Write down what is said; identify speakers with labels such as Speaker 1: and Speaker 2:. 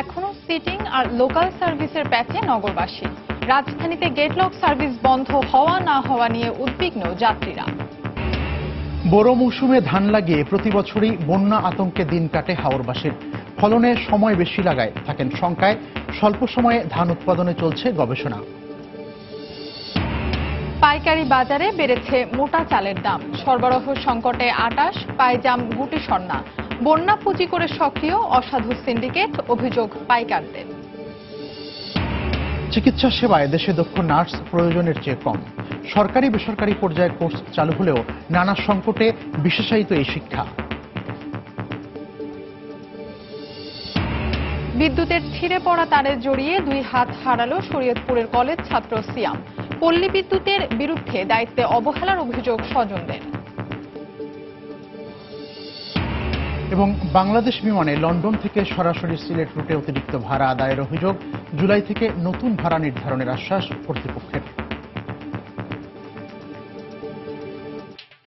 Speaker 1: এখনো সিটিং আর লোকাল সার্ভিসের প্যাচে নগরবাসী। রাজধানীতে গেটলক সার্ভিস বন্ধ হওয়া না হওয়া নিয়ে উদ্বিগ্ন যাত্রীরা।
Speaker 2: বড় মৌসুমে ধান লাগিয়ে প্রতি বছরই বন্যা আতঙ্কে দিন কাটে হাওরবাসীর। ফলনে সময় বেশি লাগায় থাকেন শঙ্কায়। স্বল্প সময়ে ধান উৎপাদনে চলছে গবেষণা।
Speaker 1: পাইকারি বাজারে বেড়েছে মোটা চালের দাম। সরবরাহ সংকটে আটাশ, পায়জাম, গুটি সন্না। বন্যা পুঁজি করে সক্রিয় অসাধু সিন্ডিকেট, অভিযোগ পাইকারদের।
Speaker 2: চিকিৎসা সেবায় দেশে দক্ষ নার্স প্রয়োজনের চেয়ে কম। সরকারি বেসরকারি পর্যায়ে কোর্স চালু হলেও নানা সংকটে বিশেষায়িত এই শিক্ষা।
Speaker 1: বিদ্যুতের ছিঁড়ে পড়া তারে জড়িয়ে 2 হাত হারালো শরীয়তপুরের কলেজ ছাত্র সিয়াম। পল্লী বিদ্যুতের বিরুদ্ধে দায়িত্বে অবহেলার অভিযোগ স্বজনদের।
Speaker 2: এবং বাংলাদেশ বিমানে লন্ডন থেকে সরাসরি সিলেট রুটে অতিরিক্ত ভাড়া আদায়ের অভিযোগ। জুলাই থেকে নতুন ভাড়া নির্ধারণের আশ্বাস কর্তৃপক্ষের।